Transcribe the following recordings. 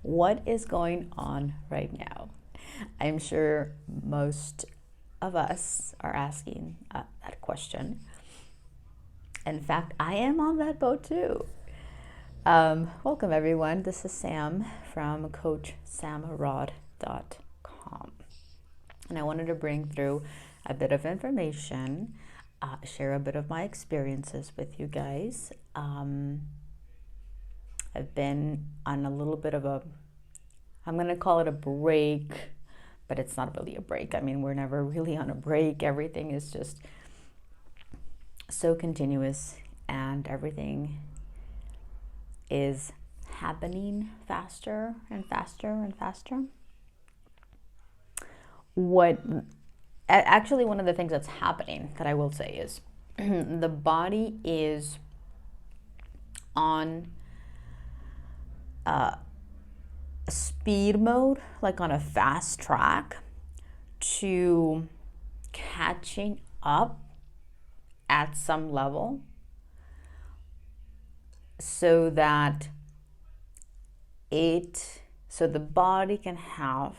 What is going on right now? I'm sure most of us are asking that question. In fact, I am on that boat too. Welcome everyone. This is Sam from CoachSamRod.com. And I wanted to bring through a bit of information, share a bit of my experiences with you guys. I've been on a little bit of I'm going to call it a break, but it's not really a break. I mean, we're never really on a break. Everything is just so continuous and everything is happening faster and faster and faster. Actually, one of the things that's happening that I will say is the body is on speed mode, like on a fast track to catching up at some level so that the body can have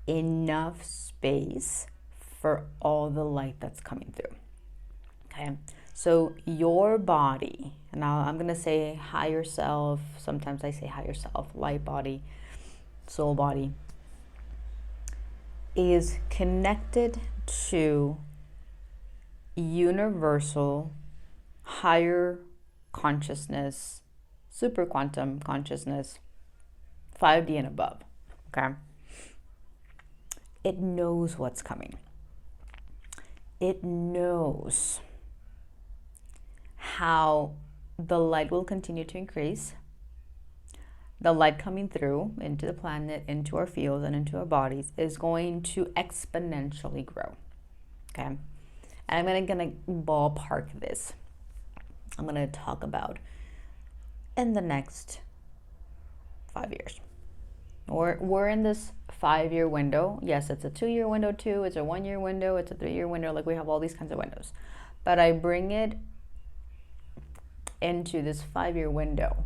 enough space for all the light that's coming through. Okay, so your body, and now I'm going to say higher self, sometimes I say higher self, light body, soul body, is connected to universal higher consciousness, super quantum consciousness, 5D and above. Okay, it knows what's coming. It knows how the light will continue to increase. The light coming through into the planet, into our fields, and into our bodies is going to exponentially grow. Okay, and I'm going to ballpark this. I'm going to talk about in the next 5 years. We're in this 5-year window. Yes, it's a 2-year window too. It's a 1-year window. It's a 3-year window. Like, we have all these kinds of windows. But I bring it into this 5-year window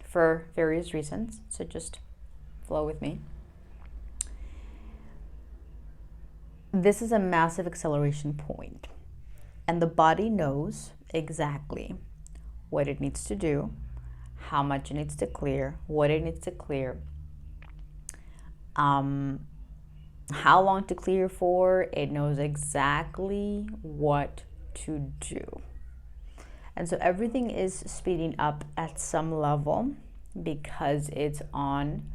for various reasons. So just flow with me. This is a massive acceleration point. And the body knows exactly what it needs to do, how much it needs to clear, what it needs to clear, how long to clear for. It knows exactly what to do. And so everything is speeding up at some level because it's on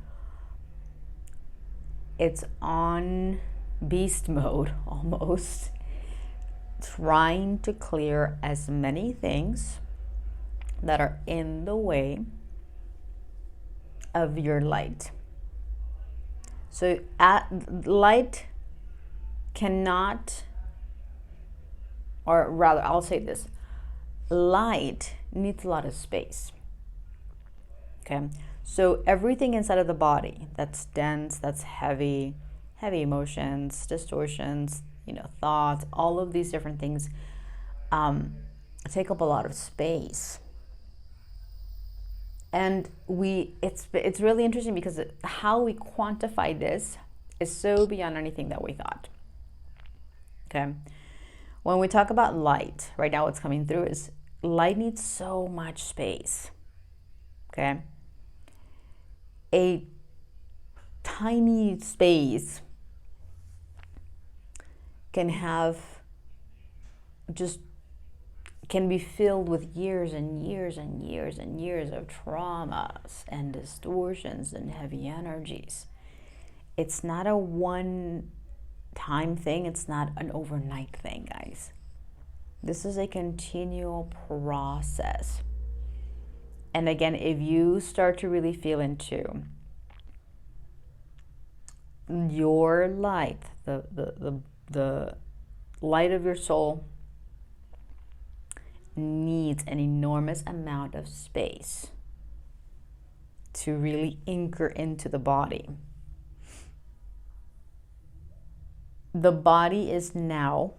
beast mode almost, trying to clear as many things that are in the way of your light. So light cannot, or rather, I'll say this, light needs a lot of space. Okay, so everything inside of the body that's dense, that's heavy emotions, distortions, thoughts, all of these different things take up a lot of space. And it's really interesting because how we quantify this is so beyond anything that we thought. Okay, when we talk about light, right now what's coming through is light needs so much space. Okay, a tiny space can be filled with years and years and years and years of traumas and distortions and heavy energies. It's not a one-time thing. It's not an overnight thing, guys. This is a continual process. And again, if you start to really feel into your light, the light of your soul needs an enormous amount of space to really anchor into the body. The body is now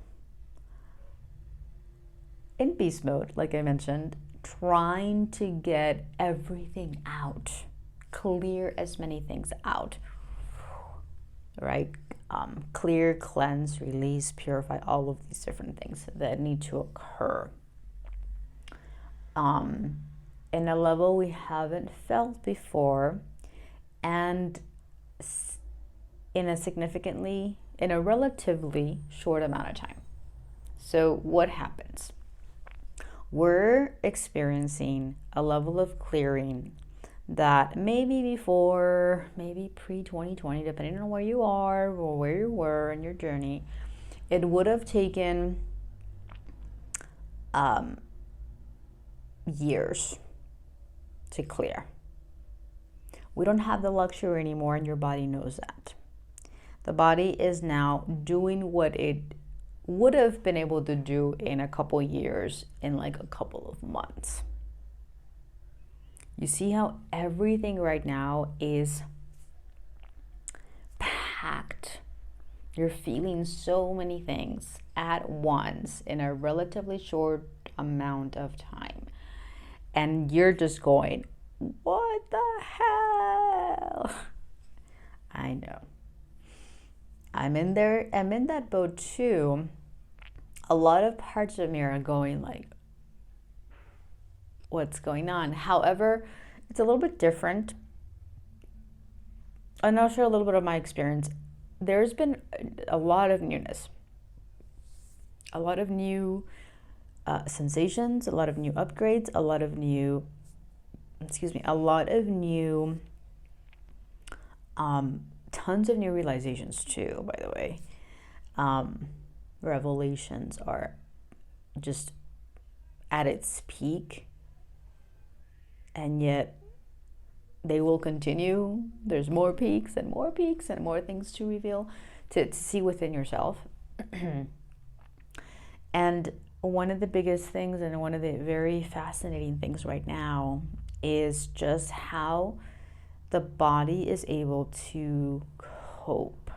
in beast mode, like I mentioned, trying to get everything out, clear as many things out, right? Clear, cleanse, release, purify, all of these different things that need to occur in a level we haven't felt before, and in a relatively short amount of time. So what happens? We're experiencing a level of clearing that maybe before, maybe pre-2020, depending on where you are or where you were in your journey, it would have taken years to clear. We don't have the luxury anymore, and your body knows that. The body is now doing what it would have been able to do in a couple years in like a couple of months. You see how everything right now is packed. You're feeling so many things at once in a relatively short amount of time. And you're just going, what the hell? I know. I'm in that boat too. A lot of parts of me are going like, what's going on? However, it's a little bit different. And I'll share a little bit of my experience. There's been a lot of newness, a lot of new sensations, a lot of new upgrades, a lot of new tons of new realizations too, by the way. Revelations are just at its peak, and yet they will continue. There's more peaks and more peaks and more things to reveal, to see within yourself. And one of the biggest things, and one of the very fascinating things right now, is just how the body is able to cope.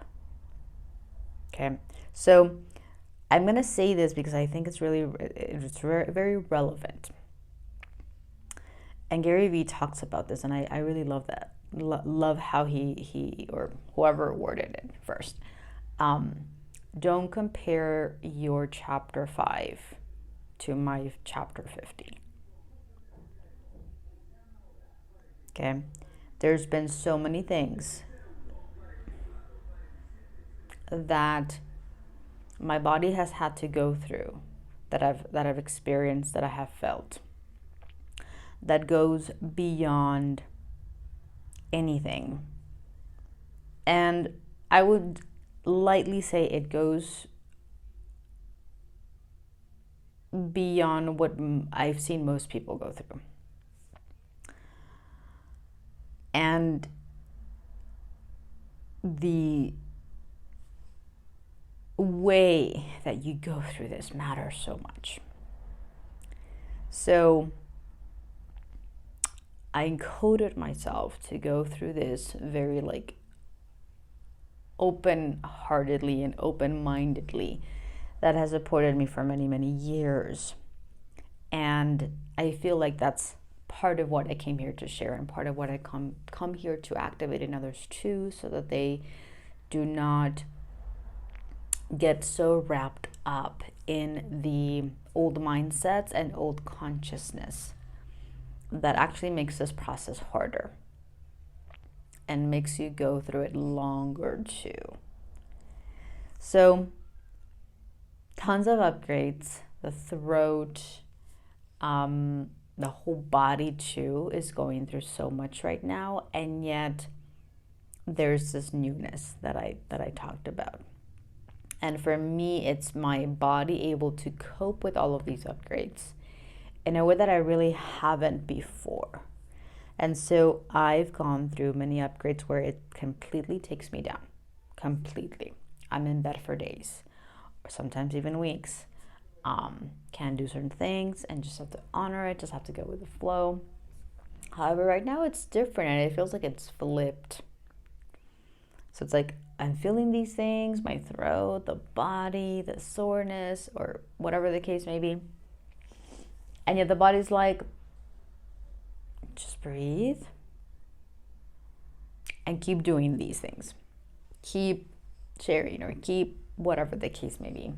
Okay, so I'm going to say this because I think it's very, very relevant. And Gary Vee talks about this, and I really love that. Love how he or whoever worded it first. Don't compare your chapter 5 to my chapter 50. Okay? There's been so many things that my body has had to go through, that I've experienced, that I have felt, that goes beyond anything. And I would lightly say it goes beyond what I've seen most people go through. And the way that you go through this matters so much. So I encoded myself to go through this very open-heartedly and open-mindedly. That has supported me for many, many years. And I feel like that's part of what I came here to share, and part of what I come here to activate in others too, so that they do not get so wrapped up in the old mindsets and old consciousness that actually makes this process harder and makes you go through it longer too. So tons of upgrades. The throat, the whole body too is going through so much right now, and yet there's this newness that I talked about. And for me, it's my body able to cope with all of these upgrades in a way that I really haven't before. And so I've gone through many upgrades where it completely takes me down. Completely. I'm in bed for days, or sometimes even weeks. Can't do certain things and just have to honor it, just have to go with the flow. However, right now it's different, and it feels like it's flipped. So it's like I'm feeling these things, my throat, the body, the soreness, or whatever the case may be. And yet the body's like, breathe, and keep doing these things. Keep sharing or keep whatever the case may be.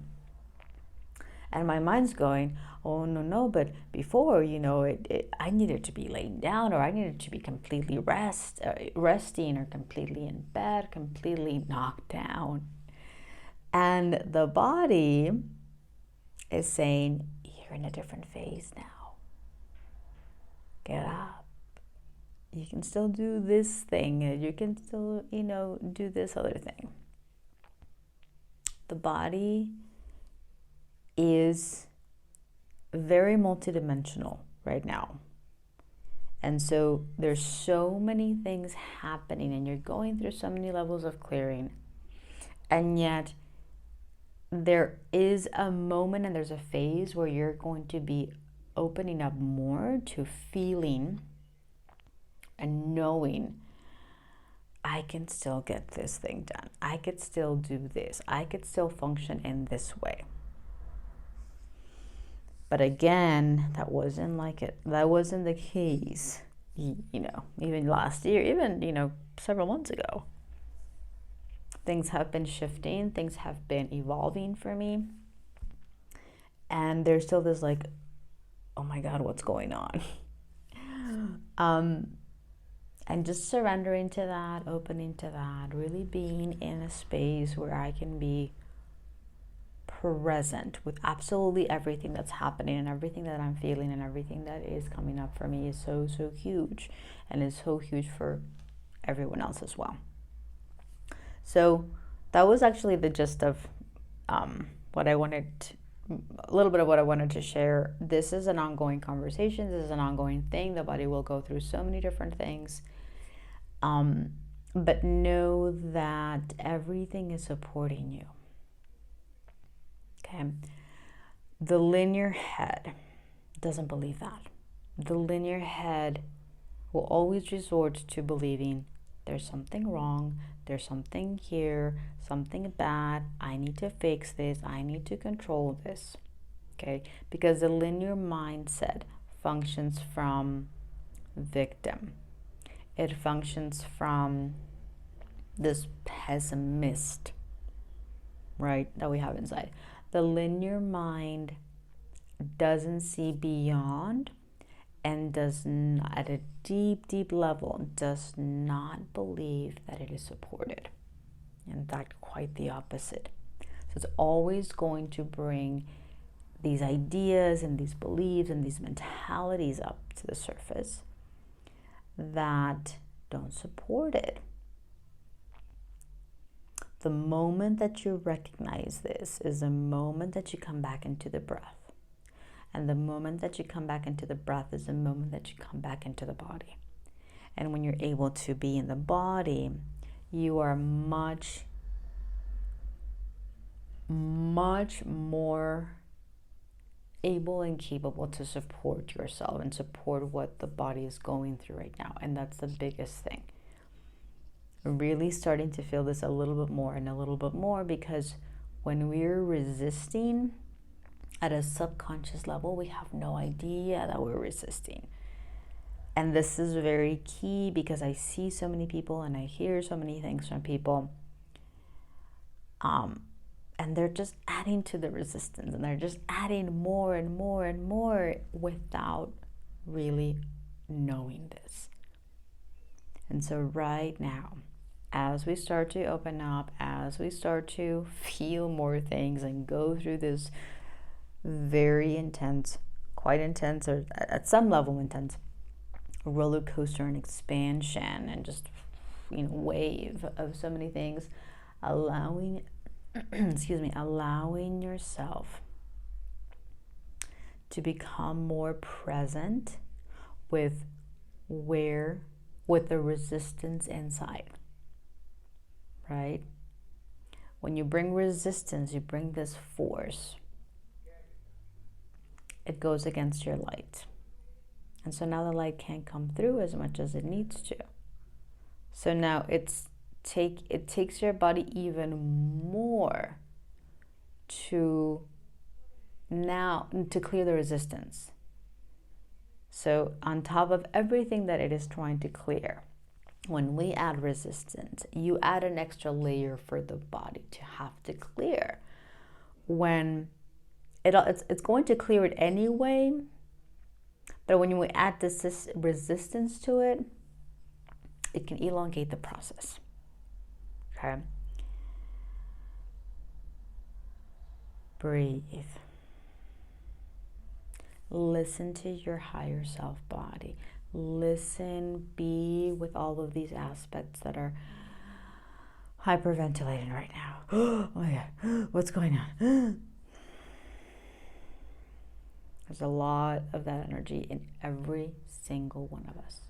And my mind's going, oh, no, but before, I needed to be laying down, or I needed to be completely resting, or completely in bed, completely knocked down. And the body is saying, you're in a different phase now. Get up. You can still do this thing. You can still, do this other thing. The body is very multidimensional right now. And so there's so many things happening, and you're going through so many levels of clearing. And yet there is a moment and there's a phase where you're going to be opening up more to feeling and knowing, I can still get this thing done. I could still do this. I could still function in this way. But again, that wasn't the case, even last year, even, several months ago. Things have been shifting, things have been evolving for me. And there's still this oh my God, what's going on? And just surrendering to that, opening to that, really being in a space where I can be present with absolutely everything that's happening and everything that I'm feeling and everything that is coming up for me is so, so huge, and is so huge for everyone else as well. So that was actually the gist of what I wanted, a little bit of what I wanted to share. This is an ongoing conversation. This is an ongoing thing. The body will go through so many different things. But know that everything is supporting you. Okay. The linear head doesn't believe that. The linear head will always resort to believing there's something wrong, there's something here, something bad, I need to fix this, I need to control this. Okay? Because the linear mindset functions from victim. It functions from this pessimist, right, that we have inside. The linear mind doesn't see beyond, and does not, at a deep, deep level, does not believe that it is supported. In fact, quite the opposite. So it's always going to bring these ideas and these beliefs and these mentalities up to the surface that don't support it. The moment that you recognize this is the moment that you come back into the breath. And the moment that you come back into the breath is the moment that you come back into the body. And when you're able to be in the body, you are much, much more able and capable to support yourself and support what the body is going through right now. And that's the biggest thing. Really starting to feel this a little bit more and a little bit more, because when we're resisting at a subconscious level, we have no idea that we're resisting. And this is very key, because I see so many people and I hear so many things from people, and they're just adding to the resistance, and they're just adding more and more and more without really knowing this. And so right now, as we start to open up, as we start to feel more things and go through this very intense, quite intense, or at some level intense, roller coaster and expansion and just, wave of so many things, allowing yourself to become more present with the resistance inside, right? When you bring resistance, you bring this force. It goes against your light. And so now the light can't come through as much as it needs to. So now it takes your body even more to clear the resistance. So on top of everything that it is trying to clear, when we add resistance, you add an extra layer for the body to have to clear. When it's going to clear it anyway, but when we add this resistance to it, it can elongate the process. Okay? Breathe. Listen to your higher self body. Listen, be with all of these aspects that are hyperventilating right now. Oh my God, what's going on? There's a lot of that energy in every single one of us.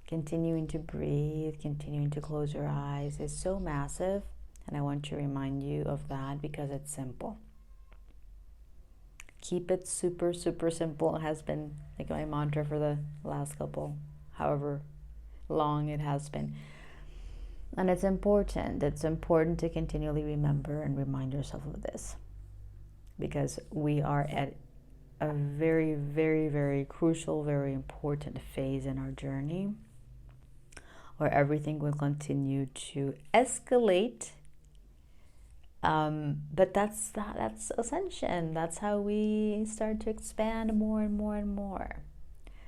Continuing to breathe, continuing to close your eyes is so massive, and I want to remind you of that because it's simple. Keep it super, super simple. It has been like my mantra for the last couple, however long it has been. And it's important. It's important to continually remember and remind yourself of this, because we are at a very, very, very crucial, very important phase in our journey where everything will continue to escalate. But that's ascension. That's how we start to expand more and more and more.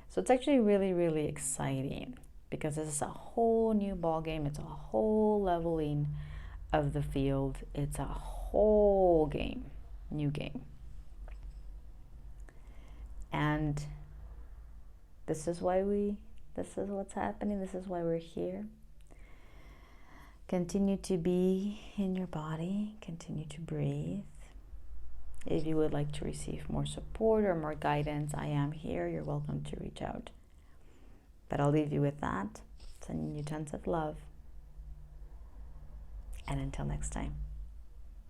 So it's actually really, really exciting because this is a whole new ball game. It's a whole leveling of the field. It's a whole game, new game. And this is what's happening. This is why we're here. Continue to be in your body. Continue to breathe. If you would like to receive more support or more guidance, I am here. You're welcome to reach out. But I'll leave you with that. Sending you tons of love. And until next time.